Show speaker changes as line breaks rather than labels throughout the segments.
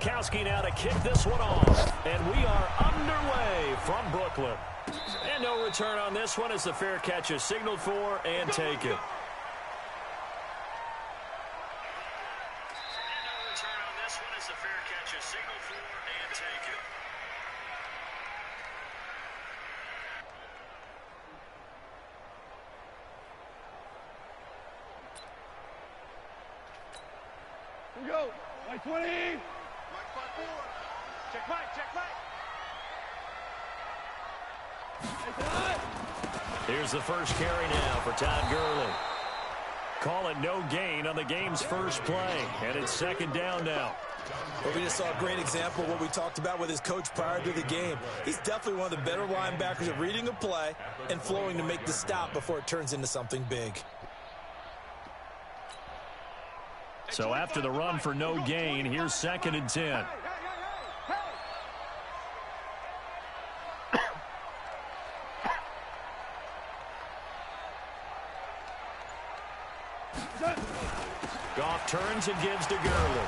Kowski now to kick this one off. And we are underway from Brooklyn. And no return on this one as the fair catch is signaled for and taken.
Here we go. Like 20. Check back, check back.
Here's the first carry now for Todd Gurley. Call it no gain on the game's first play, and it's second down now.
Well, we just saw a great example of what we talked about with his coach prior to the game. He's definitely one of the better linebackers at reading a play and flowing to make the stop before it turns into something big.
So after the run for no gain, here's 2nd and 10. Goff turns and gives to Gurley.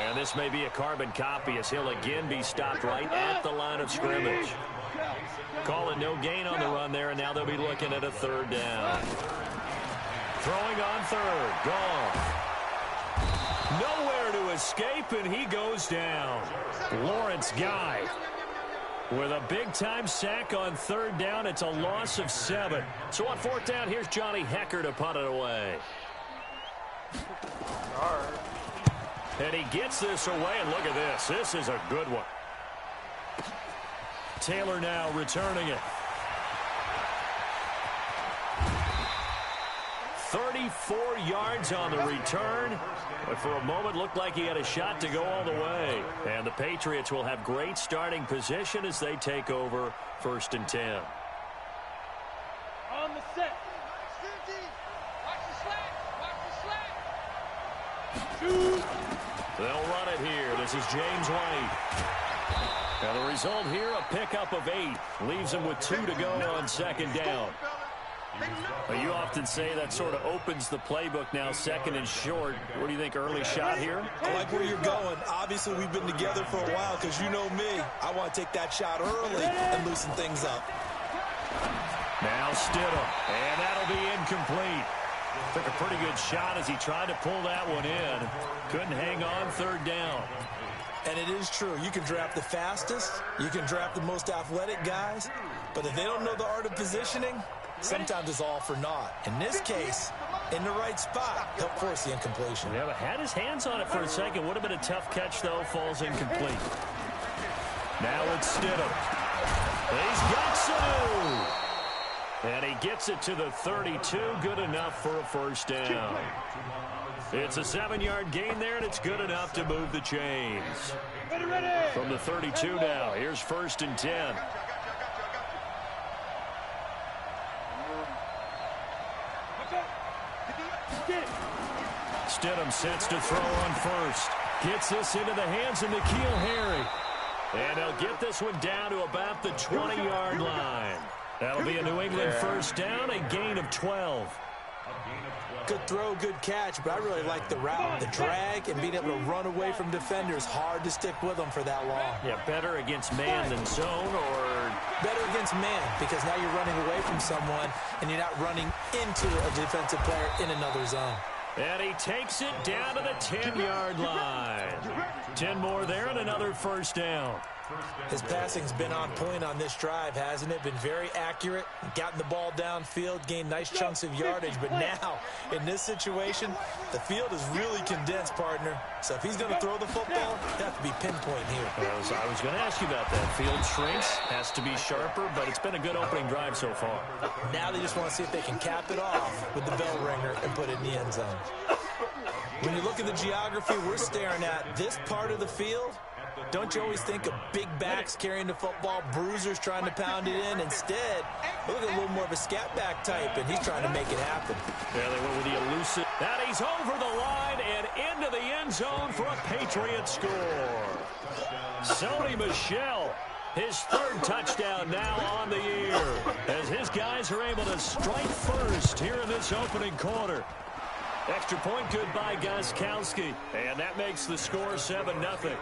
And this may be a carbon copy as he'll again be stopped right at the line of scrimmage. Call it no gain on the run there, and now they'll be looking at a 3rd down. Throwing on 3rd. Goff. Nowhere to escape, and he goes down. Lawrence Guy with a big-time sack on 3rd down. It's a loss of 7. So on 4th down, here's Johnny Hecker to punt it away. And he gets this away, and look at this. This is a good one. Taylor now returning it. 34 yards on the return. But for a moment, looked like he had a shot to go all the way. And the Patriots will have great starting position as they take over 1st and 10.
On the set.
They'll run it here. This is James White. Now the result here, a pickup of 8. Leaves him with 2 to go on 2nd down. Well, you often say that sort of opens the playbook now, 2nd and short. What do you think, early shot here?
I like where you're going. Obviously, we've been together for a while because you know me. I want to take that shot early and loosen things up.
Now Stidham, and that'll be incomplete. Took a pretty good shot as he tried to pull that one in. Couldn't hang on 3rd down.
And it is true. You can draft the fastest. You can draft the most athletic guys. But if they don't know the art of positioning, sometimes it's all for naught. In this case, in the right spot, he'll force the incompletion.
Yeah, but had his hands on it for a second. Would have been a tough catch, though. Falls incomplete. Now it's Stidham. He's got Sanu. And he gets it to the 32. Good enough for a 1st down. It's a 7-yard gain there, and it's good enough to move the chains. From the 32 now, here's 1st and 10. Stidham sets to throw on 1st. Gets this into the hands of N'Keal Harry. And they'll get this one down to about the 20-yard line. That'll be a New England 1st down, a gain of 12.
Good throw, good catch, but I really like the route, the drag, and being able to run away from defenders. Hard to stick with them for that long.
Yeah, better against man than zone, or
better against man, because now you're running away from someone, and you're not running into a defensive player in another zone.
And he takes it down to the 10-yard line. 10 more there and another 1st down.
His passing's been on point on this drive, hasn't it? Been very accurate, gotten the ball downfield, gained nice chunks of yardage. But now, in this situation, the field is really condensed, partner. So if he's going to throw the football, he'll have to be pinpoint here.
I was going to ask you about that. Field shrinks, has to be sharper, but it's been a good opening drive so far.
Now they just want to see if they can cap it off with the bell ringer and put it in the end zone. When you look at the geography we're staring at, this part of the field, don't you always think of big backs carrying the football, bruisers trying to pound it in? Instead, look at a little more of a scat back type, and he's trying to make it happen.
Yeah, they went with the elusive. And he's over the line and into the end zone for a Patriot score. Sony Michel, his 3rd touchdown now on the year, as his guys are able to strike first here in this opening quarter. Extra point good by Gostkowski. And that makes the score 7-0.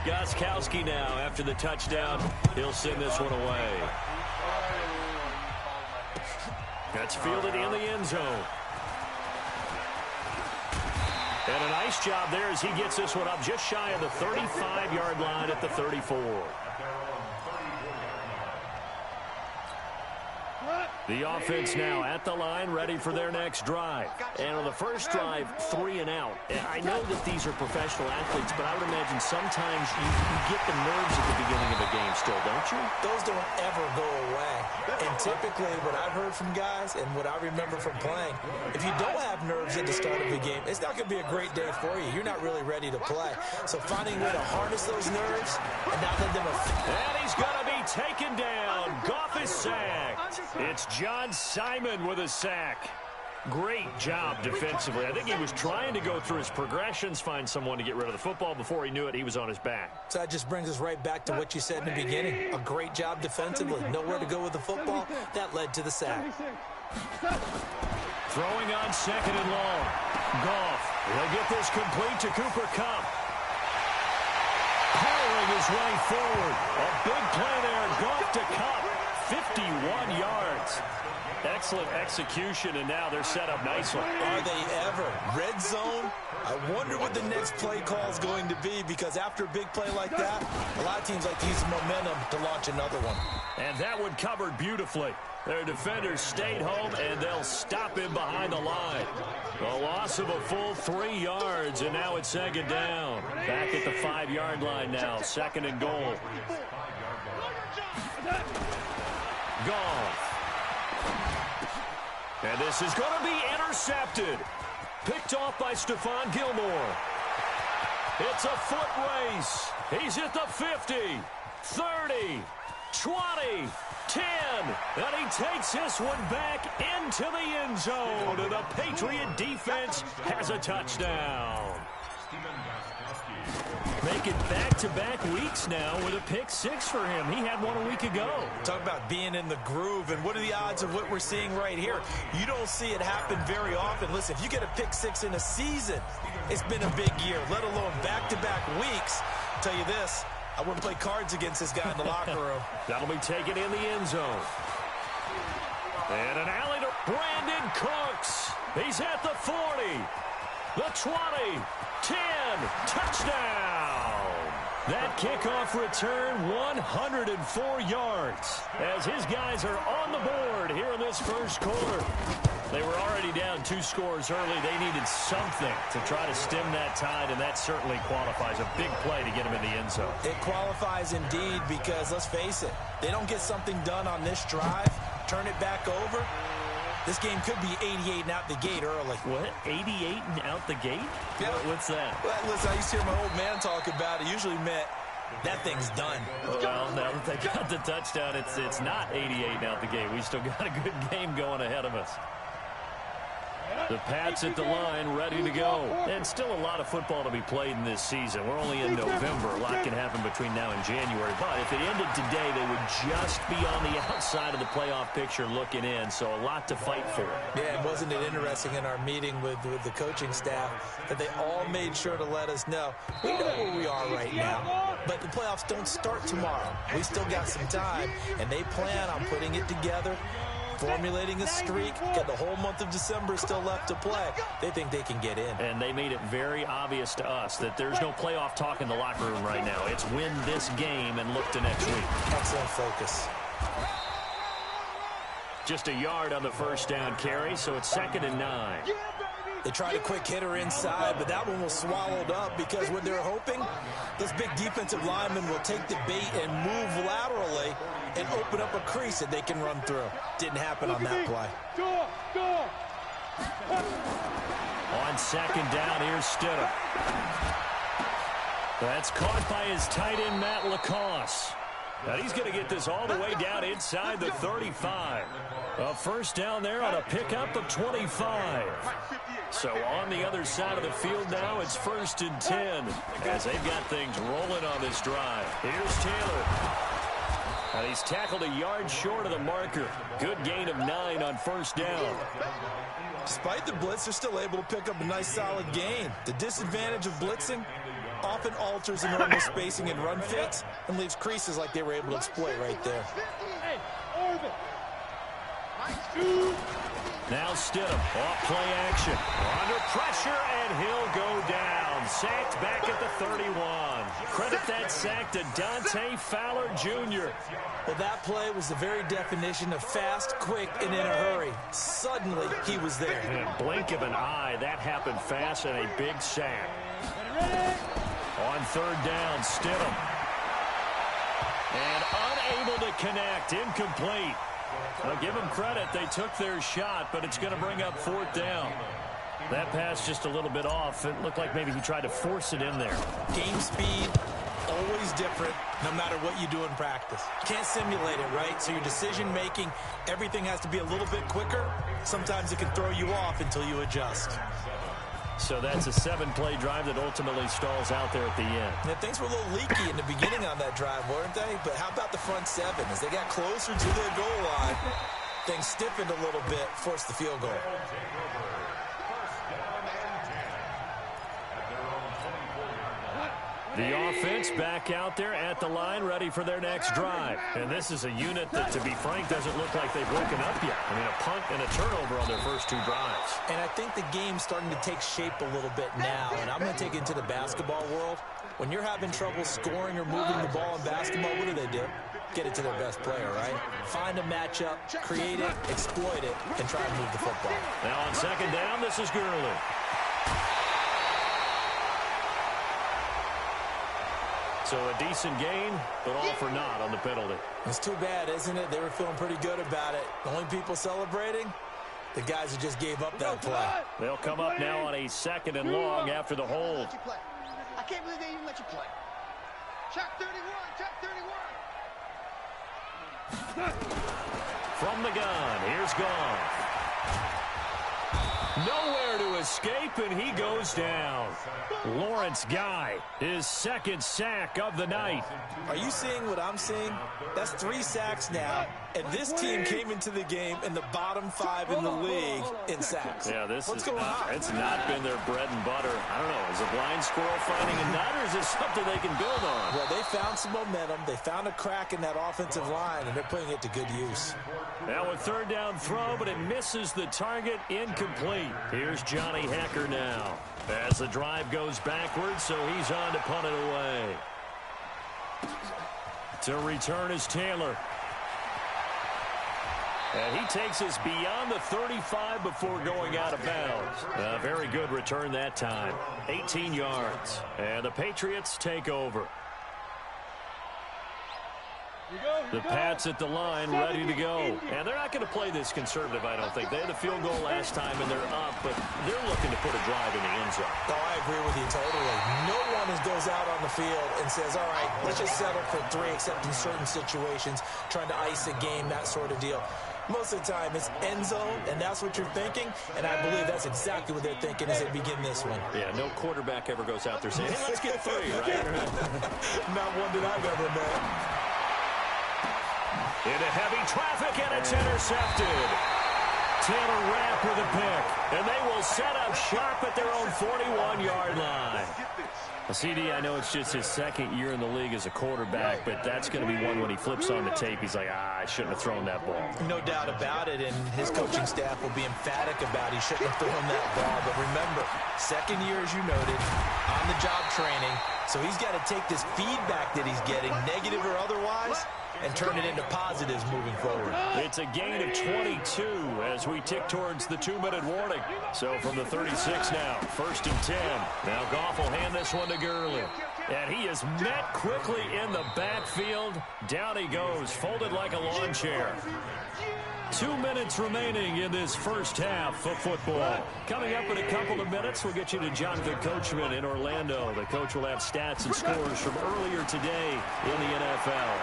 Gostkowski now, after the touchdown, he'll send this one away. That's fielded in the end zone. And a nice job there as he gets this one up just shy of the 35-yard line at the 34. The offense now at the line, ready for their next drive. And on the first drive, 3 and out. And I know that these are professional athletes, but I would imagine sometimes you get the nerves at the beginning of a game still, don't you?
Those don't ever go away. And typically what I've heard from guys and what I remember from playing, if you don't have nerves at the start of the game, it's not going to be a great day for you. You're not really ready to play. So finding a way to harness those nerves and not let them affect.
And he's going to be taken down. Goff is sacked. It's John Simon with a sack. Great job defensively. I think he was trying to go through his progressions, find someone to get rid of the football. Before he knew it, he was on his back.
So that just brings us right back to what you said in the beginning. A great job defensively. Nowhere to go with the football. That led to the sack.
Throwing on second and long. Goff. He'll get this complete to Cooper Kupp. Powering his way forward. A big play there. Goff to Kupp. 51 yards. Excellent execution, and now they're set up nicely.
Are they ever? Red zone? I wonder what the next play call is going to be, because after a big play like that, a lot of teams like to use momentum to launch another one.
And that one covered beautifully. Their defenders stayed home, and they'll stop him behind the line. A loss of a full 3 yards, and now it's second down. Back at the 5-yard line now, second and goal. Goff. And this is going to be intercepted. Picked off by Stephon Gilmore. It's a foot race. He's at the 50, 30, 20, 10. And he takes this one back into the end zone. And the Patriot defense has a touchdown. Make it back-to-back weeks now with a pick 6 for him. He had one a week ago.
Talk about being in the groove, and what are the odds of what we're seeing right here? You don't see it happen very often. Listen, if you get a pick 6 in a season, it's been a big year, let alone back-to-back weeks. I'll tell you this, I wouldn't play cards against this guy in the locker room.
That'll be taken in the end zone. And an alley to Brandon Cooks. He's at the 40, the 20, 10, touchdown. That kickoff return, 104 yards, as his guys are on the board here in this first quarter. They were already down 2 scores early. They needed something to try to stem that tide, and that certainly qualifies. A big play to get him in the end zone.
It qualifies indeed, because let's face it, they don't get something done on this drive, turn it back over. This game could be 88 and out the gate early.
What? 88 and out the gate?
Yeah.
What's that?
Well, listen, I used to hear my old man talk about it. Usually meant that thing's done.
Well, now that they got the touchdown, it's not 88 and out the gate. We still got a good game going ahead of us. The Pats at the line, ready to go. And still a lot of football to be played in this season. We're only in November. A lot can happen between now and January. But if it ended today, they would just be on the outside of the playoff picture looking in. So a lot to fight for.
Yeah, and wasn't it interesting in our meeting with the coaching staff that they all made sure to let us know, we know where we are right now, but the playoffs don't start tomorrow. We still got some time, and they plan on putting it together, formulating a streak, got the whole month of December still left to play. They think they can get in.
And they made it very obvious to us that there's no playoff talk in the locker room right now. It's win this game and look to next week.
Excellent focus.
Just a yard on the first down carry, so it's second and 9.
They tried a quick hitter inside, but that one was swallowed up because what they're hoping, this big defensive lineman will take the bait and move laterally and open up a crease that they can run through. Didn't happen on that play.
On second down, here's Stidham. That's caught by his tight end, Matt Lacoste. And he's going to get this all the way down inside the 35. A first down there on a pickup of 25. So on the other side of the field now, it's first and 10 as they've got things rolling on this drive. Here's Taylor. And he's tackled a yard short of the marker. Good gain of 9 on first down.
Despite the blitz, they're still able to pick up a nice solid gain. The disadvantage of blitzing often alters the normal spacing and run fits and leaves creases like they were able to exploit right there.
Now Stidham off play action. Under pressure, and he'll go down. Sacked back at the 31. Credit that sack to Dante Fowler Jr.
Well, that play was the very definition of fast, quick, and in a hurry. Suddenly, he was there.
In a blink of an eye, that happened fast and a big sack. On third down, Stidham. And unable to connect, incomplete. Now give them credit, they took their shot, but it's going to bring up fourth down. That pass just a little bit off. It looked like maybe he tried to force it in there.
Game speed, always different, no matter what you do in practice. You can't simulate it, right? So your decision-making, everything has to be a little bit quicker. Sometimes it can throw you off until you adjust.
So that's a 7-play drive that ultimately stalls out there at the end.
Now, things were a little leaky in the beginning on that drive, weren't they? But how about the front 7? As they got closer to their goal line, things stiffened a little bit, forced the field goal.
The offense back out there at the line, ready for their next drive. And this is a unit that, to be frank, doesn't look like they've woken up yet. I mean, a punt and a turnover on their first 2 drives.
And I think the game's starting to take shape a little bit now. And I'm going to take it into the basketball world. When you're having trouble scoring or moving the ball in basketball, what do? Get it to their best player, right? Find a matchup, create it, exploit it, and try and move the football.
Now on second down, this is Gurley. So a decent gain, but all for naught on the penalty.
It's too bad, isn't it? They were feeling pretty good about it. The only people celebrating, the guys who just gave up that play.
They'll come up now on a 2nd and long after the hold.
I can't believe they even let you play. Check 31, check 31.
From the gun, here's Goff. Nowhere to escape, and he goes down. Lawrence Guy, his 2nd sack of the night.
Are you seeing what I'm seeing? That's 3 sacks now, and this team came into the game in the bottom 5 in the league in sacks.
Yeah,
What's going on?
It's not been their bread and butter. I don't know, is a blind squirrel finding a nut, or is this something they can build on?
Well, they found some momentum. They found a crack in that offensive line, and they're putting it to good use.
Now a 3rd down throw, but it misses the target, incomplete. Here's Johnny Hecker now. As the drive goes backwards, so he's on to punt it away. To return is Taylor. And he takes us beyond the 35 before going out of bounds. A very good return that time. 18 yards. And the Patriots take over. The Pats at the line, ready to go. And they're not going to play this conservative, I don't think. They had the field goal last time, and they're up, but they're looking to put a drive in the end zone.
Oh, I agree with you totally. No one goes out on the field and says, all right, let's just settle for 3, except in certain situations, trying to ice a game, that sort of deal. Most of the time, it's end zone, and that's what you're thinking, and I believe that's exactly what they're thinking as they begin this one.
Yeah, no quarterback ever goes out there saying, hey, let's get 3, right?
Not one that I've ever met.
Into heavy traffic, and it's intercepted. Taylor Rapp with a pick, and they will set up shop at their own 41-yard line. CD, I know it's just his 2nd year in the league as a quarterback, but that's going to be one when he flips on the tape, he's like, I shouldn't have thrown that ball.
No doubt about it, and his coaching staff will be emphatic about he shouldn't have thrown that ball. But remember, 2nd year, as you noted, on-the-job training, so he's got to take this feedback that he's getting, negative or otherwise, and turn it into positives moving forward.
It's a gain of 22 as we tick towards the 2-minute warning. So from the 36 now, 1st and 10. Now Goff will hand this one to Gurley. And he is met quickly in the backfield. Down he goes, folded like a lawn chair. 2 minutes remaining in this first half of football. Coming up in a couple of minutes, we'll get you to Jonathan Coachman in Orlando. The coach will have stats and scores from earlier today in the NFL.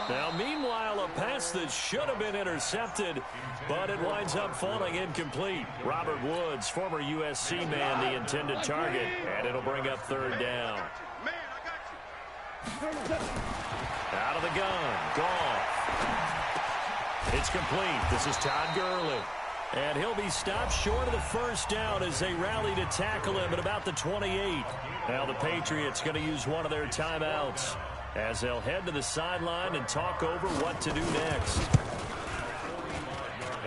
Now, meanwhile, a pass that should have been intercepted, but it winds up falling incomplete. Robert Woods, former USC man, the intended target, and it'll bring up 3rd down. Out of the gun. Gone. It's complete. This is Todd Gurley. And he'll be stopped short of the first down as they rally to tackle him at about the 28. Now the Patriots going to use one of their timeouts as they'll head to the sideline and talk over what to do next.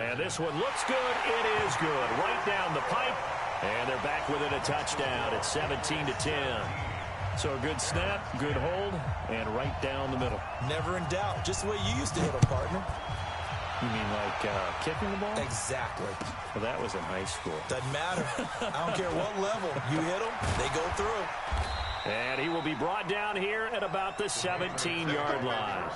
And this one looks good. It is good. Right down the pipe. And they're back within a touchdown at 17-10. So a good snap, good hold, and right down the middle.
Never in doubt. Just the way you used to hit them, partner.
You mean like kicking the ball?
Exactly.
Well, that was in high school.
Doesn't matter. I don't care what level. You hit them, they go through.
And he will be brought down here at about the 17-yard line.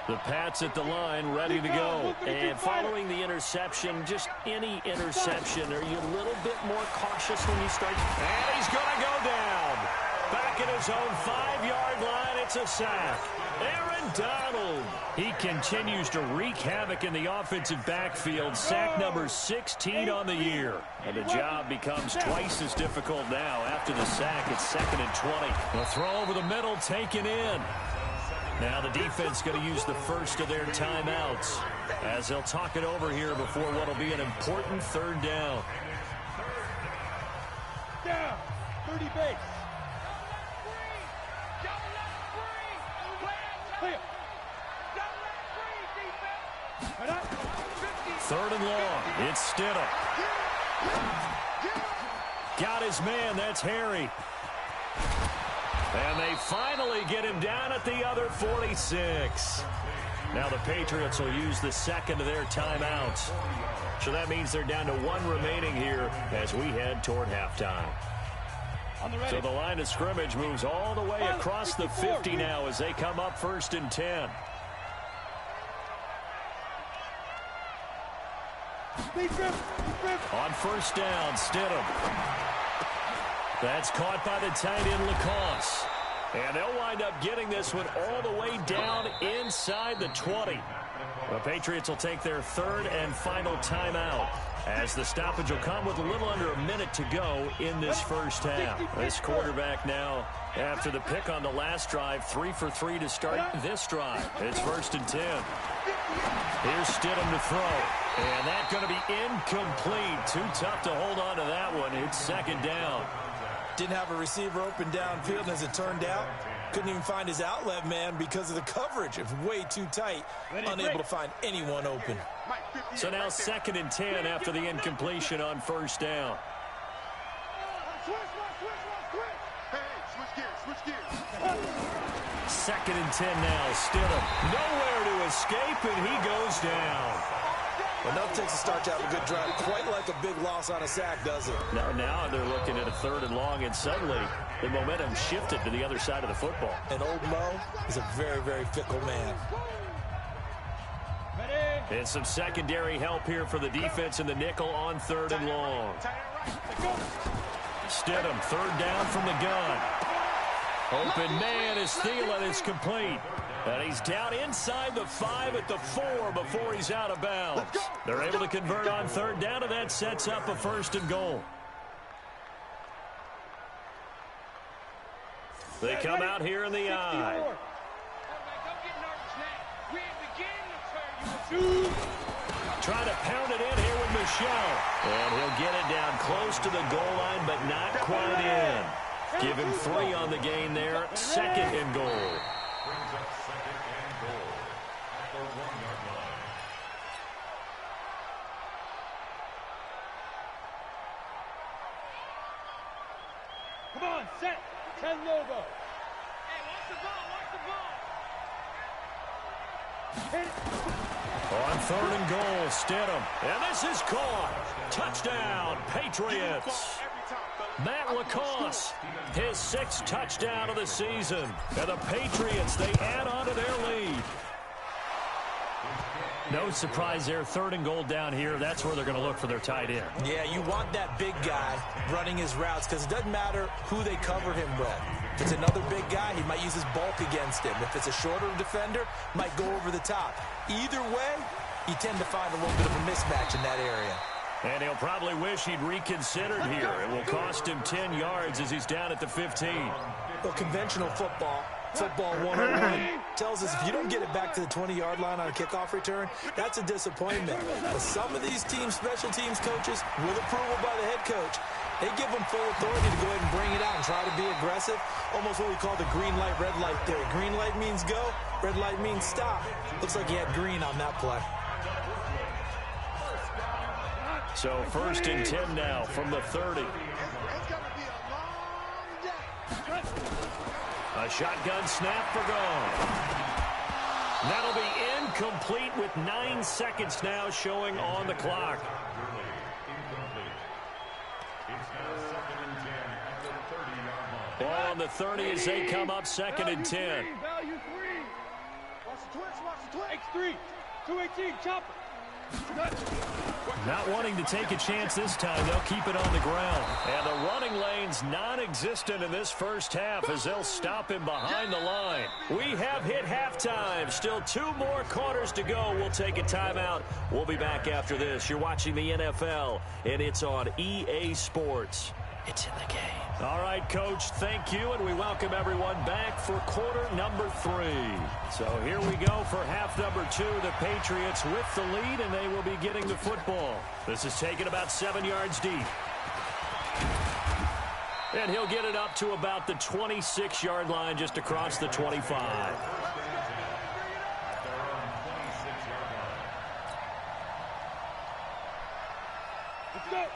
The Pats at the line, ready to go. And following the interception, just any interception, are you a little bit more cautious when you start? And he's going to go down. Back at his own 5-yard line, it's a sack. Aaron Donald. He continues to wreak havoc in the offensive backfield. Sack number 16 on the year. And the job becomes twice as difficult now after the sack. It's 2nd and 20. The throw over the middle, taken in. Now the defense going to use the first of their timeouts as they'll talk it over here before what will be an important 3rd down.
Down, 30 base.
3rd and long. It's Stidham. Got his man. That's Harry. And they finally get him down at the other 46. Now the Patriots will use the second of their timeouts. So that means they're down to 1 remaining here as we head toward halftime. So the line of scrimmage moves all the way across the 50 now as they come up 1st and 10. On 1st down, Stidham. That's caught by the tight end, Lacoste. And they'll wind up getting this one all the way down inside the 20. The Patriots will take their 3rd and final timeout as the stoppage will come with a little under a minute to go in this first half. This quarterback now, after the pick on the last drive, 3 for 3 to start this drive. It's 1st and 10. Here's Stidham to throw. And that's going to be incomplete. Too tough to hold on to that one. It's 2nd down.
Didn't have a receiver open downfield, and as it turned out, couldn't even find his outlet man because of the coverage. It was way too tight, unable to find anyone open.
So now 2nd and 10 after the incompletion on 1st down. Second and 10 now. Stidham nowhere to escape, and he goes down.
Enough takes a start to have a good drive. Quite like a big loss on a sack, does it?
Now they're looking at a 3rd and long, and suddenly the momentum shifted to the other side of the football.
And old Mo is a very, very fickle man.
And some secondary help here for the defense in the nickel on 3rd and long. Stidham, 3rd down from the gun. Open man is Thielen. It's complete. And he's down inside the 5 at the 4 before he's out of bounds. They're able to convert on 3rd down, and that sets up a 1st and goal. They come out here in the eye. Trying to pound it in here with Michelle. And he'll get it down close to the goal line, but not quite in. Give him 3 on the gain there. 2nd and goal.
Come on, set. 10 logo. Hey, watch the ball,
On 3rd and goal, Stidham. And this is caught. Touchdown, Patriots. Matt Lacoste, his 6th touchdown of the season. And the Patriots, they add on to their lead. No surprise there, 3rd and goal down here. That's where they're going to look for their tight end.
Yeah, you want that big guy running his routes because it doesn't matter who they cover him with. If it's another big guy, he might use his bulk against him. If it's a shorter defender, might go over the top. Either way, you tend to find a little bit of a mismatch in that area.
And he'll probably wish he'd reconsidered here. It will cost him 10 yards as he's down at the 15.
Well, conventional football 101, tells us if you don't get it back to the 20-yard line on a kickoff return, that's a disappointment. But some of these teams, special teams coaches, with approval by the head coach, they give them full authority to go ahead and bring it out and try to be aggressive, almost what we call the green light, red light theory. Green light means go, red light means stop. Looks like he had green on that play.
So 1st and 10 now from the 30.
It's going to be a long day.
A shotgun snap for gone. That'll be incomplete with 9 seconds now showing on the clock. Ball on the 30 as they come up 2nd and 10.
Value 3. Watch the twitch. X3. 218. Chopper.
Not wanting to take a chance this time, they'll keep it on the ground. And the running lane's non-existent in this first half as they'll stop him behind the line. We have hit halftime. Still 2 more quarters to go. We'll take a timeout. We'll be back after this. You're watching the NFL, and it's on EA Sports. It's in the game. All right, Coach, thank you, and we welcome everyone back for quarter number 3. So here we go for half number 2. The Patriots with the lead, and they will be getting the football. This is taken about 7 yards deep. And he'll get it up to about the 26-yard line, just across the 25.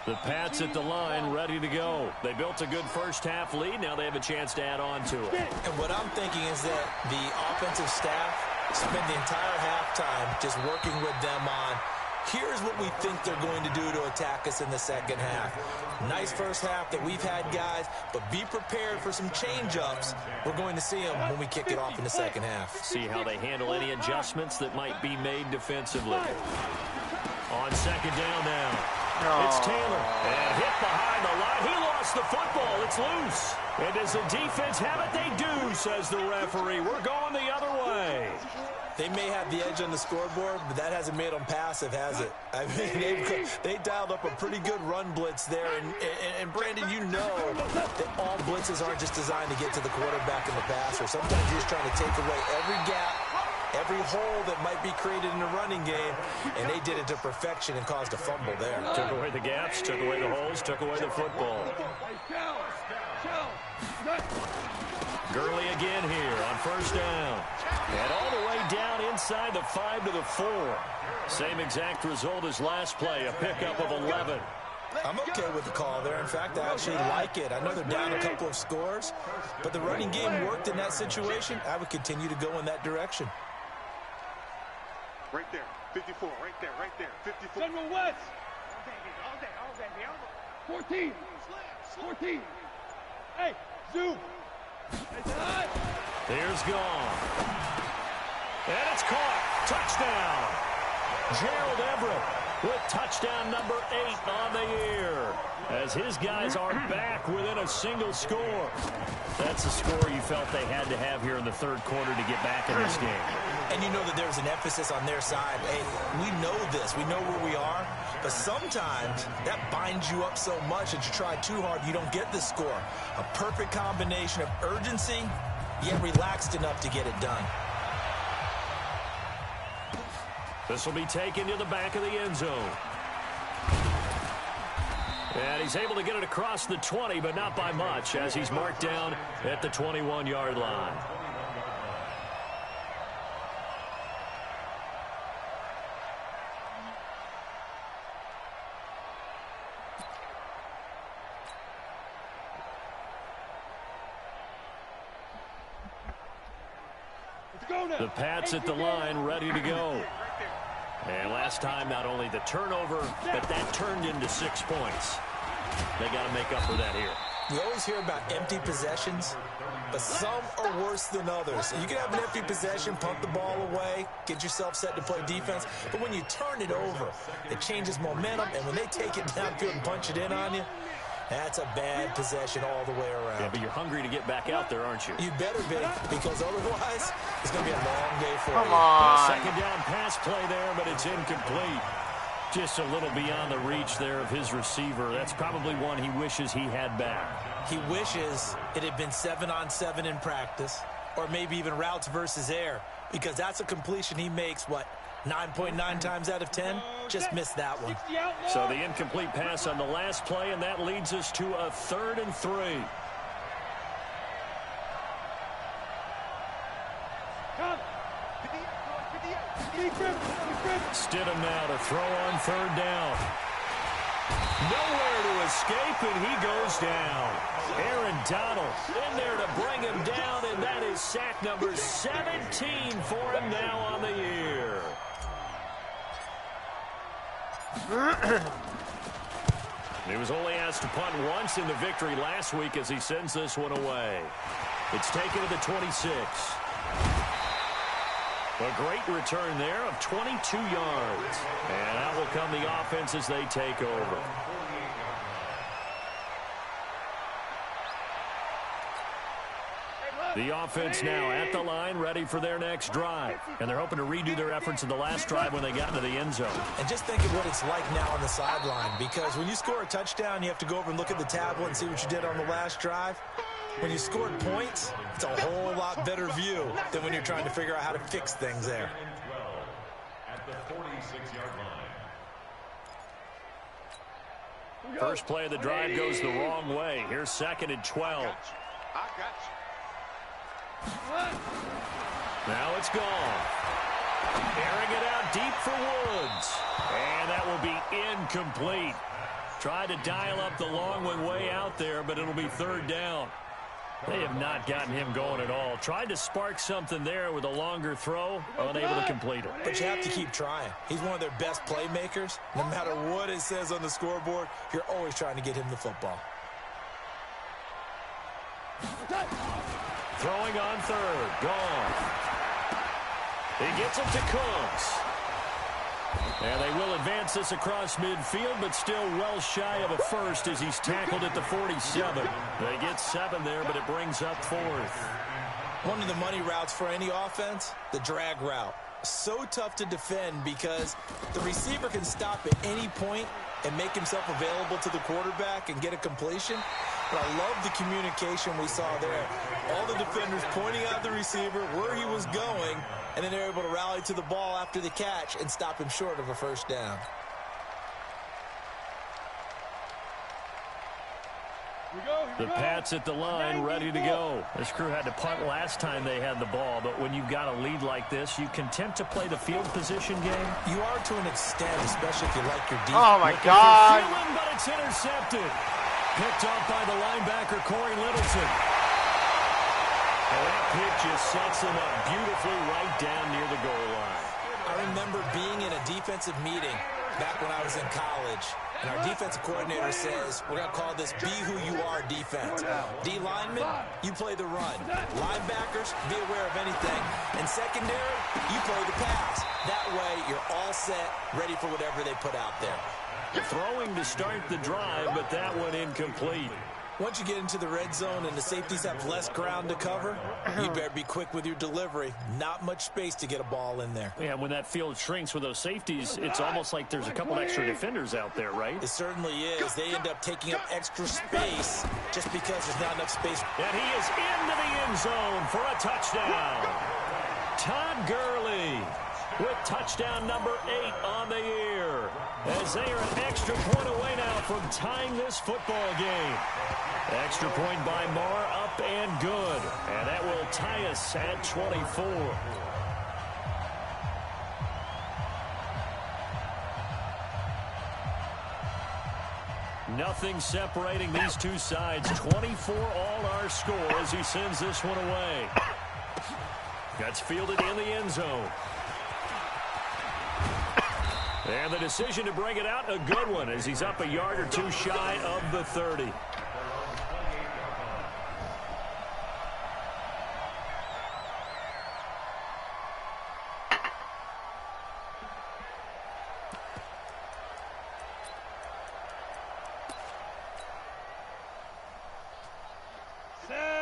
The Pats at the line, ready to go. They built a good first-half lead. Now they have a chance to add on to it.
And what I'm thinking is that the offensive staff spend the entire halftime just working with them on, here's what we think they're going to do to attack us in the second half. Nice first half that we've had, guys, but be prepared for some change-ups. We're going to see them when we kick it off in the second half.
See how they handle any adjustments that might be made defensively. On 2nd down now. It's Taylor, and hit behind the line. He lost the football. It's loose. And does the defense have it? They do, says the referee. We're going the other way.
They may have the edge on the scoreboard, but that hasn't made them passive, has it? I mean, they dialed up a pretty good run blitz there. And Brandon, you know that all blitzes aren't just designed to get to the quarterback and the passer. Sometimes you're just trying to take away every gap, every hole that might be created in the running game, and they did it to perfection and caused a fumble there.
Took away the gaps, took away the holes, took away the football. Gurley again here on 1st down. And all the way down inside the 5 to the 4. Same exact result as last play, a pickup of 11.
I'm okay with the call there. In fact, I actually like it. I know they're down a couple of scores, but the running game worked in that situation. I would continue to go in that direction.
Right there, 54, right there, 54.
General West. All day. 14. Hey, zoom.
Here's gone. And it's caught. Touchdown. Gerald Everett with touchdown number 8 on the year, as his guys are back within a single score. That's a score you felt they had to have here in the 3rd quarter to get back in this game.
And you know that there's an emphasis on their side. Hey, we know this. We know where we are. But sometimes that binds you up so much that you try too hard, you don't get the score. A perfect combination of urgency, yet relaxed enough to get it done.
This will be taken to the back of the end zone. And he's able to get it across the 20, but not by much, as he's marked down at the 21-yard line. The Pats at the line, ready to go. And last time, not only the turnover, but that turned into 6 points. They got to make up for that here.
You always hear about empty possessions, but some are worse than others. You can have an empty possession, pump the ball away, get yourself set to play defense, but when you turn it over, it changes momentum, and when they take it downfield and punch it in on you, that's a bad possession all the way around.
Yeah, but you're hungry to get back out there, aren't you?
You better be, because otherwise, it's going to be a long day for you.
Come on.
Second down pass play there, but it's incomplete. Just a little beyond the reach there of his receiver. That's probably one he wishes he had back.
He wishes it had been 7-on-7 in practice, or maybe even routes versus air, because that's a completion he makes, 9.9 times out of 10? Just missed that one.
So the incomplete pass on the last play, and that leads us to a 3rd and 3. Stidham now to throw on 3rd down. Nowhere to escape, and he goes down. Aaron Donald in there to bring him down, and that is sack number 17 for him now on the year. He was only asked to punt once in the victory last week as he sends this one away. It's taken to the 26. A great return there of 22 yards. And out will come the offense as they take over. The offense now at the line, ready for their next drive. And they're hoping to redo their efforts in the last drive when they got into the end zone.
And just think of what it's like now on the sideline, because when you score a touchdown, you have to go over and look at the tablet and see what you did on the last drive. When you scored points, it's a whole lot better view than when you're trying to figure out how to fix things there.
First play of the drive goes the wrong way. Here's 2nd and 12. Now it's gone. Airing it out deep for Woods. And that will be incomplete. Tried to dial up the long one way out there, but it'll be 3rd down. They have not gotten him going at all. Tried to spark something there with a longer throw, unable to complete it.
But you have to keep trying. He's one of their best playmakers. No matter what it says on the scoreboard, you're always trying to get him the football.
Throwing on 3rd. Gone. He gets it to Cooks. And they will advance this across midfield, but still well shy of a first as he's tackled at the 47. They get 7 there, but it brings up 4th.
One of the money routes for any offense, the drag route. So tough to defend because the receiver can stop at any point and make himself available to the quarterback and get a completion. But I love the communication we saw there. All the defenders pointing out the receiver, where he was going, and then they're able to rally to the ball after the catch and stop him short of a first down.
The Pats at the line, ready to go. This crew had to punt last time they had the ball, but when you've got a lead like this, you content to play the field position game?
You are to an extent, especially if you like your defense.
Oh, my God.
Thielen, but it's intercepted. Picked up by the linebacker, Corey Littleton. And that pitch just sets him up beautifully right down near the goal line.
I remember being in a defensive meeting back when I was in college, and our defensive coordinator says, we're going to call this be who you are defense. D linemen, you play the run. Linebackers, be aware of anything. And secondary, you play the pass. That way, you're all set, ready for whatever they put out there.
Throwing to start the drive, but that one incomplete.
Once you get into the red zone and the safeties have less ground to cover, you better be quick with your delivery. Not much space to get a ball in there.
Yeah, when that field shrinks with those safeties, it's almost like there's a couple extra defenders out there, right?
It certainly is. They end up taking up extra space just because there's not enough space.
And he is into the end zone for a touchdown. Todd Gurley with touchdown number 8 on the year, as they are an extra point away now from tying this football game. Extra point by Marr, up and good. And that will tie us at 24. Nothing separating these two sides. 24 all our score as he sends this one away. That's fielded in the end zone. And the decision to bring it out, a good one, as he's up a yard or two shy of the 30.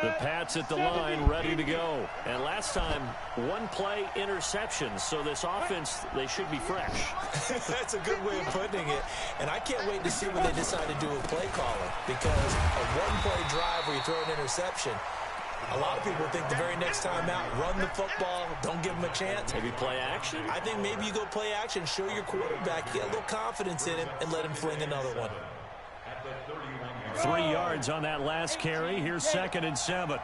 The Pats at the line, ready to go. And last time, one play interception. So this offense, they should be fresh.
That's a good way of putting it. And I can't wait to see what they decide to do with play calling. Because a one-play drive where you throw an interception, a lot of people think the very next time out, run the football, don't give them a chance.
Maybe play action?
I think maybe you go play action, show your quarterback, get a little confidence in him, and let him fling another one.
3 yards on that last carry. Here's 2nd and 7.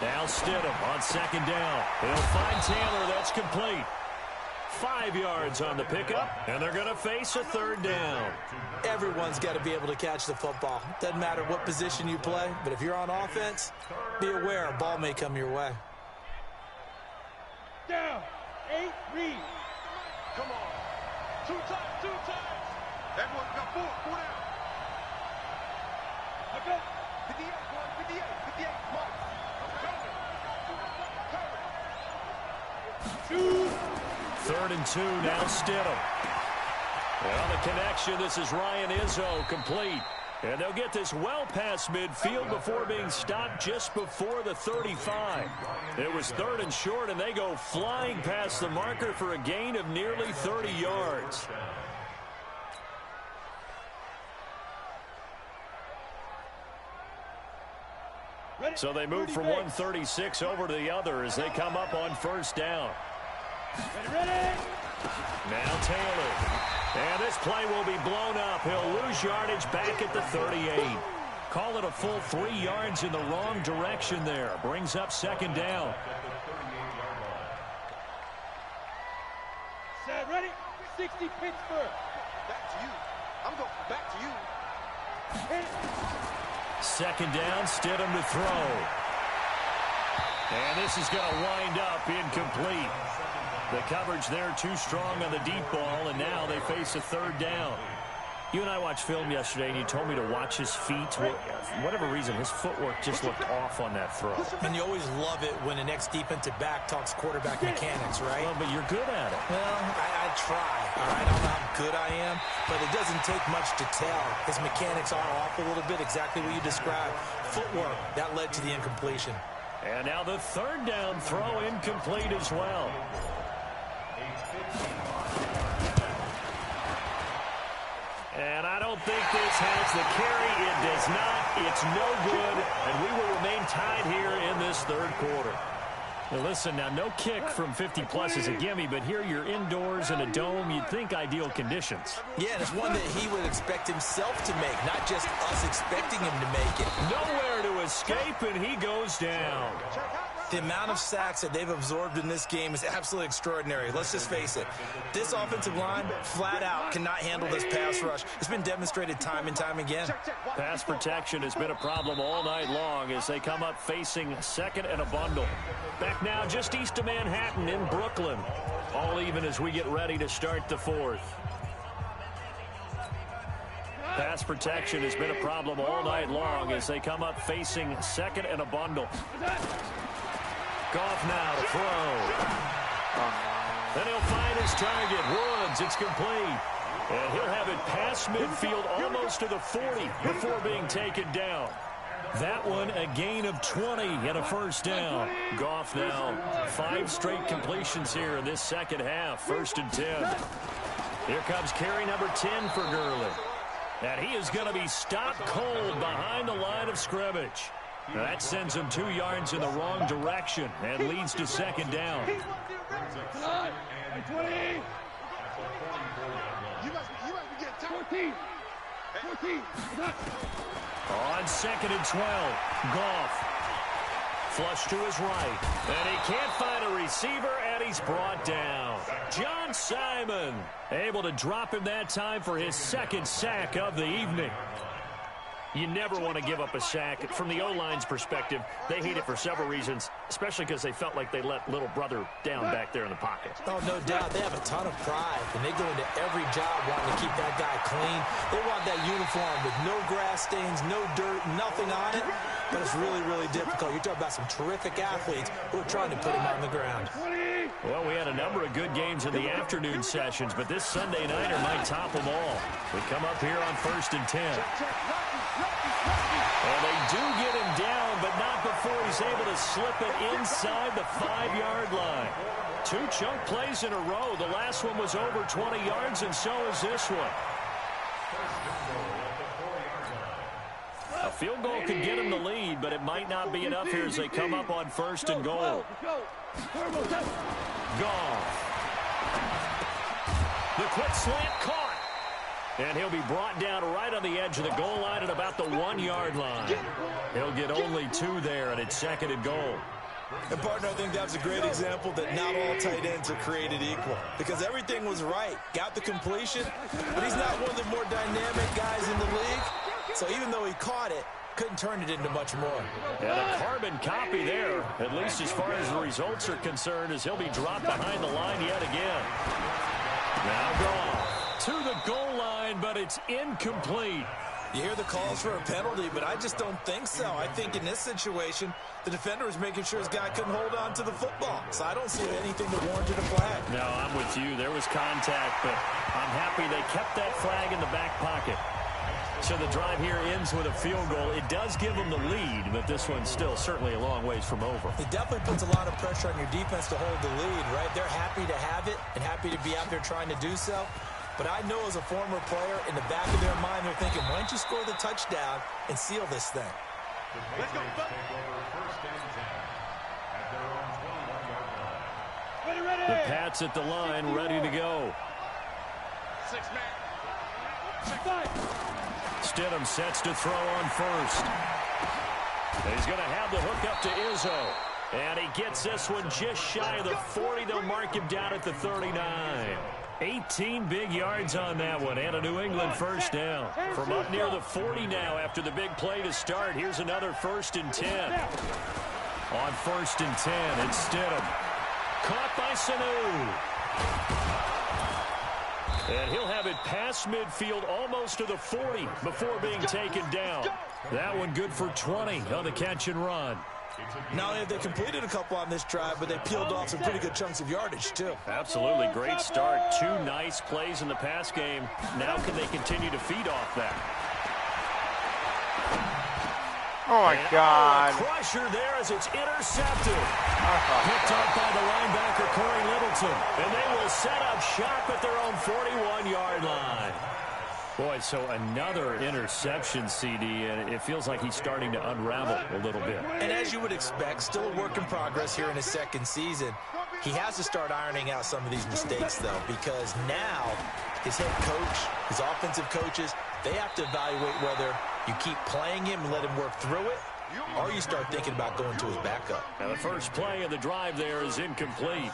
Now Stidham on 2nd down. He'll find Taylor. That's complete. 5 yards on the pickup, and they're going to face a 3rd down.
Everyone's got to be able to catch the football. Doesn't matter what position you play, but if you're on offense, be aware a ball may come your way.
Down. 8, read. Come on. 2 times. Everyone got 4 down. Okay. 58, 58, mark. Cover.
3rd and 2, now Stidham. Well, the connection, this is Ryan Izzo, complete. And they'll get this well past midfield before being stopped just before the 35. It was 3rd and short, and they go flying past the marker for a gain of nearly 30 yards. So they move from 136 over to the other as they come up on 1st down. Now Taylor. And this play will be blown up. He'll lose yardage back at the 38. Call it a full 3 yards in the wrong direction there. Brings up 2nd down.
Set, ready? 60, Pittsburgh. Back to you. I'm going back to you.
2nd down, Stidham to throw. And this is going to wind up incomplete. The coverage there too strong on the deep ball, and now they face a 3rd down. You and I watched film yesterday, and you told me to watch his feet. For whatever reason, his footwork just looked off on that throw.
And you always love it when an ex-defensive back talks quarterback mechanics, right?
Well, but you're good at it.
Well, I try. All right, I don't know how good I am, but it doesn't take much to tell. His mechanics are off a little bit, exactly what you described. Footwork, that led to the incompletion.
And now the 3rd down throw incomplete as well. And I don't think this has the carry. It does not. It's no good. And we will remain tied here in this 3rd quarter. Now listen, now no kick from 50-plus is a gimme, but here you're indoors in a dome. You'd think ideal conditions.
Yeah, and it's one that he would expect himself to make, not just us expecting him to make it.
Nowhere to escape, and he goes down.
The amount of sacks that they've absorbed in this game is absolutely extraordinary. Let's just face it. This offensive line, flat out, cannot handle this pass rush. It's been demonstrated time and time again.
Pass protection has been a problem all night long as they come up facing 2nd and a bundle. Back now just east of Manhattan in Brooklyn. All even as we get ready to start the 4th. Pass protection has been a problem all night long as they come up facing 2nd and a bundle. Goff now to throw. Then he'll find his target. Woods, it's complete. And he'll have it past midfield almost to the 40 before being taken down. That one a gain of 20 and a 1st down. Goff now 5 straight completions here in this 2nd half. 1st and 10. Here comes carry number 10 for Gurley. And he is going to be stopped cold behind the line of scrimmage. Now that sends him 2 yards in the wrong direction and leads to 2nd down.
20. You must be getting tired. 14.
On 2nd and 12, Goff. Flush to his right. And he can't find a receiver, and he's brought down. John Simon able to drop him that time for his 2nd sack of the evening. You never want to give up a sack. From the O-line's perspective, they hate it for several reasons, especially because they felt like they let little brother down back there in the pocket.
Oh, no doubt. They have a ton of pride, and they go into every job wanting to keep that guy clean. They want that uniform with no grass stains, no dirt, nothing on it, but it's really, really difficult. You're talking about some terrific athletes who are trying to put him on the ground.
Well, we had a number of good games in the afternoon sessions, but this Sunday nighter might top them all. We come up here on 1st and 10. And they do get him down, but not before he's able to slip it inside the 5-yard line. 2 chunk plays in a row. The last one was over 20 yards, and so is this one. A field goal could get him the lead, but it might not be enough here as they come up on 1st and goal. Goff. The quick slant caught. And he'll be brought down right on the edge of the goal line at about the 1-yard line. He'll get only 2 there, and it's 2nd and goal.
And, partner, I think that's a great example that not all tight ends are created equal. Because everything was right. Got the completion, but he's not one of the more dynamic guys in the league. So even though he caught it, couldn't turn it into much more.
And a carbon copy there, at least as far as the results are concerned, as he'll be dropped behind the line yet again. Now Goff to the goal line, but it's incomplete.
You hear the calls for a penalty, but I just don't think so. I think in this situation, the defender was making sure his guy couldn't hold on to the football. So I don't see anything that warranted a flag.
No, I'm with you. There was contact, but I'm happy they kept that flag in the back pocket. So the drive here ends with a field goal. It does give them the lead, but this one's still certainly a long ways from over.
It definitely puts a lot of pressure on your defense to hold the lead, right? They're happy to have it and happy to be out there trying to do so. But I know as a former player, in the back of their mind, they're thinking, why don't you score the touchdown and seal this thing?
Let's go. Ready.
The Pats at the line, ready to go.
6-man.
Stidham sets to throw on 1st. He's going to have the hook up to Izzo. And he gets this one just shy of the 40. They'll mark him down at the 39. 18 big yards on that one, and a New England 1st down. From up near the 40 now after the big play to start, here's another 1st and 10. On 1st and 10, it's Stidham. Caught by Sanu. And he'll have it past midfield almost to the 40 before being taken down. That one good for 20 on the catch and run.
Not only have they completed a couple on this drive, but they peeled off some pretty good chunks of yardage, too.
Absolutely. Great start. 2 nice plays in the pass game. Now can they continue to feed off that?
Oh, my God.
Crusher there as it's intercepted. Picked up by the linebacker, Corey Littleton. And they will set up shop at their own 41-yard line. Boy, so another interception, CD, and it feels like he's starting to unravel a little bit.
And as you would expect, still a work in progress here in his 2nd season. He has to start ironing out some of these mistakes, though, because now his head coach, his offensive coaches, they have to evaluate whether you keep playing him and let him work through it, or you start thinking about going to his backup.
Now the first play of the drive there is incomplete.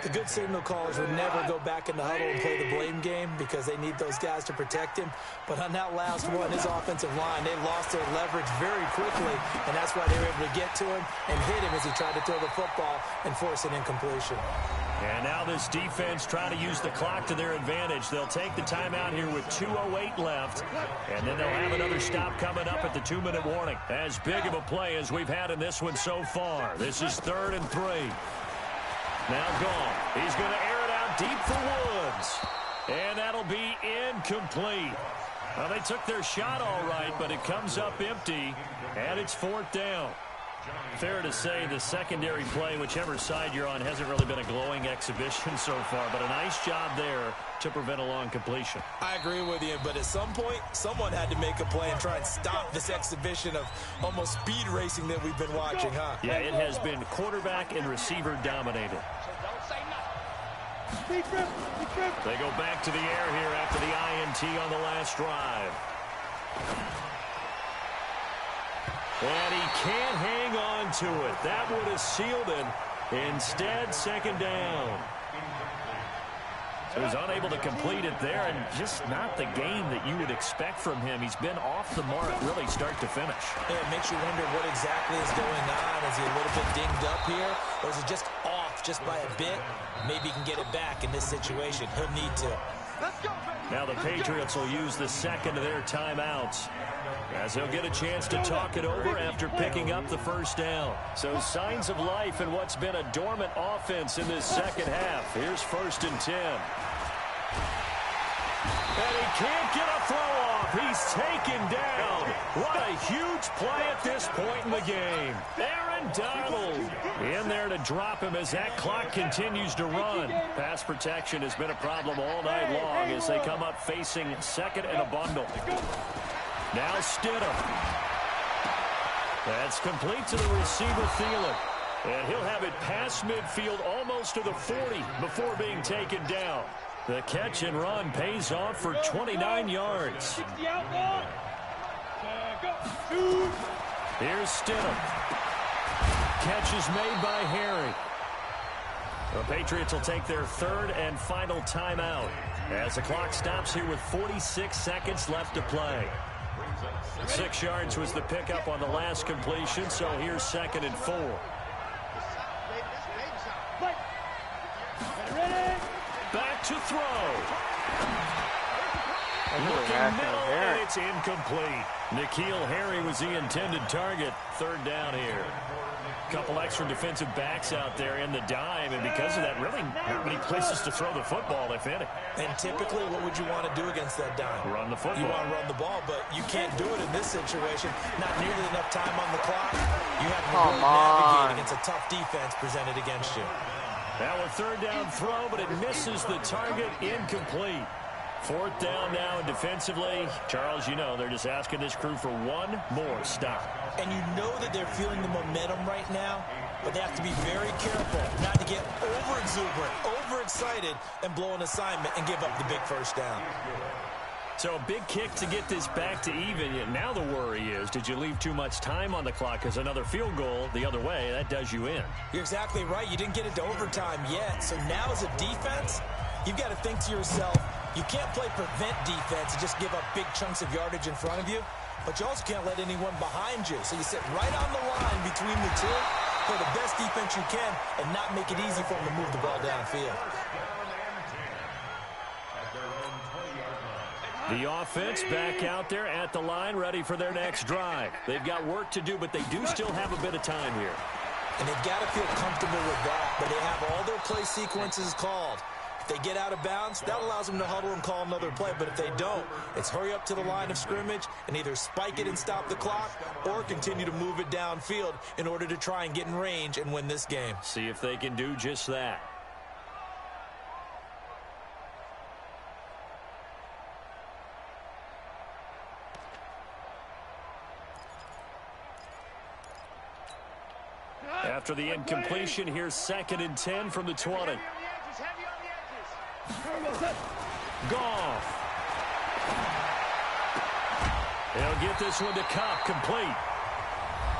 The good signal callers would never go back in the huddle and play the blame game because they need those guys to protect him. But on that last one, his offensive line, they lost their leverage very quickly, and that's why they were able to get to him and hit him as he tried to throw the football and force an incompletion.
And now this defense trying to use the clock to their advantage. They'll take the timeout here with 2:08 left, and then they'll have another stop coming up at the 2-minute warning. As big of a play as we've had in this one so far. This is 3rd and 3. Now Goff. He's going to air it out deep for Woods. And that'll be incomplete. Well, they took their shot all right, but it comes up empty, and it's 4th down. Fair to say the secondary play, whichever side you're on, hasn't really been a glowing exhibition so far, but a nice job there to prevent a long completion.
I agree with you, but at some point, someone had to make a play and try and stop this exhibition of almost speed racing that we've been watching, huh?
Yeah, it has been quarterback and receiver dominated. They go back to the air here after the INT on the last drive. And he can't hang on to it. That would have sealed it. Instead, 2nd down. So he's unable to complete it there, and just not the game that you would expect from him. He's been off the mark really start to finish.
Yeah, it makes you wonder what exactly is going on. Is he a little bit dinged up here, or is it just off just by a bit? Maybe he can get it back in this situation. He'll need to.
Now the Patriots will use the 2nd of their timeouts, as they'll get a chance to talk it over after picking up the 1st down. So signs of life in what's been a dormant offense in this 2nd half. Here's 1st and 10. And he can't get a throw off. He's taken down. What a huge play at this point in the game. Aaron Donald in there to drop him as that clock continues to run. Pass protection has been a problem all night long as they come up facing second and a bundle. Now Stidham. That's complete to the receiver, Thielen. And he'll have it past midfield almost to the 40 before being taken down. The catch and run pays off for 29 yards. Here's Stidham. Catch is made by Harry. The Patriots will take their third and final timeout as the clock stops here with 46 seconds left to play. 6 yards was the pickup on the last completion, so here's 2nd and 4. Back to throw. Looking middle, and it's incomplete. N'Keal Harry was the intended target. 3rd down here. Couple extra defensive backs out there in the dime, and because of that, really not many places to throw the football, if any.
And typically, what would you want to do against that dime?
Run the football.
You want to run the ball, but you can't do it in this situation. Not nearly enough time on the clock. You have to really navigate against a tough defense presented against you.
Now a 3rd down throw, but it misses the target. Incomplete. 4th down now, and defensively, Charles, you know, they're just asking this crew for one more stop.
And you know that they're feeling the momentum right now, but they have to be very careful not to get over-exuberant, overexcited, and blow an assignment and give up the big 1st down.
So a big kick to get this back to even. Now the worry is, did you leave too much time on the clock? Because another field goal the other way, that does you in.
You're exactly right. You didn't get it to overtime yet. So now as a defense, you've got to think to yourself, you can't play prevent defense and just give up big chunks of yardage in front of you, but you also can't let anyone behind you. So you sit right on the line between the two, play the best defense you can, and not make it easy for them to move the ball downfield.
The offense back out there at the line, ready for their next drive. They've got work to do, but they do still have a bit of time here.
And they've got to feel comfortable with that, but they have all their play sequences called. If they get out of bounds, that allows them to huddle and call another play. But if they don't, it's hurry up to the line of scrimmage and either spike it and stop the clock or continue to move it downfield in order to try and get in range and win this game.
See if they can do just that. After the incompletion, here's 2nd and 10 from the 20. Goff. He'll get this one to Cup, complete.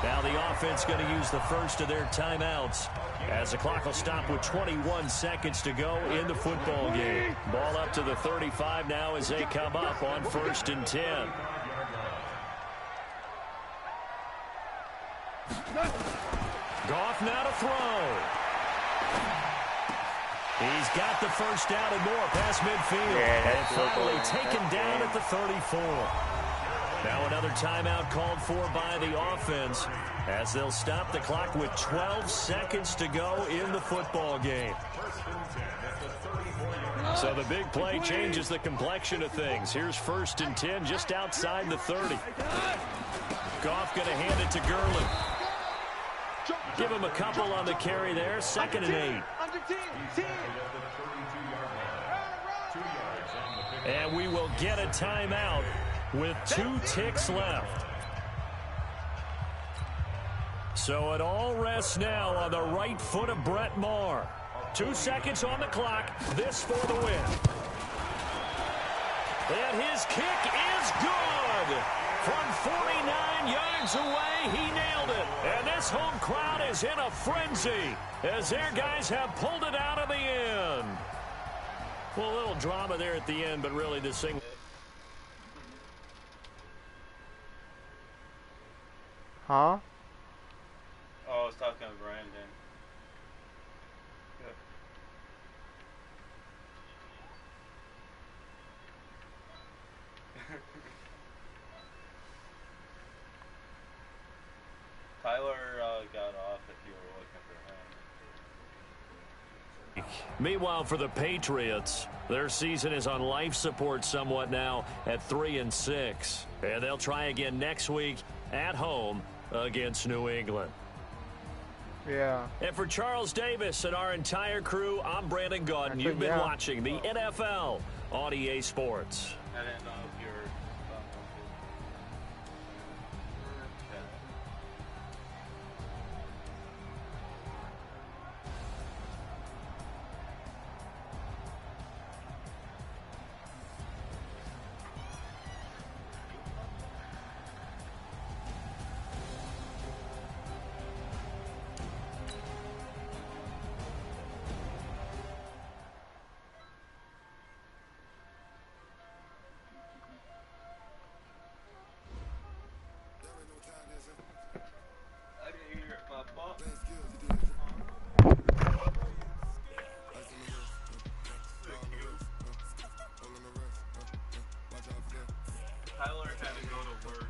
Now the offense going to use the first of their timeouts as the clock will stop with 21 seconds to go in the football game. Ball up to the 35 now as they come up on 1st and 10. Goff now to throw. He's got the 1st down and more past midfield. And finally taken down at the 34. Now another timeout called for by the offense as they'll stop the clock with 12 seconds to go in the football game. So the big play changes the complexion of things. Here's 1st and 10 just outside the 30. Goff going to hand it to Gurley. Give him a couple on the carry there. 2nd and 8. And we will get a timeout with 2 ticks left. So it all rests now on the right foot of Brett Maher. 2 seconds on the clock. This for the win. And his kick is good. From 49 yards away, he nailed it. And this home crowd is in a frenzy as their guys have pulled it out of the end. Well, a little drama there at the end, but really this thing.
Huh?
Oh, I was talking to Brandon. Tyler got off if you were looking for him.
Meanwhile, for the Patriots, their season is on life support somewhat now at 3-6. And they'll try again next week at home against New England.
Yeah.
And for Charles Davis and our entire crew, I'm Brandon Gaudin. You've been watching the NFL on EA Sports.
I didn't know if you were... I can hear my bump. Tyler had to go to work.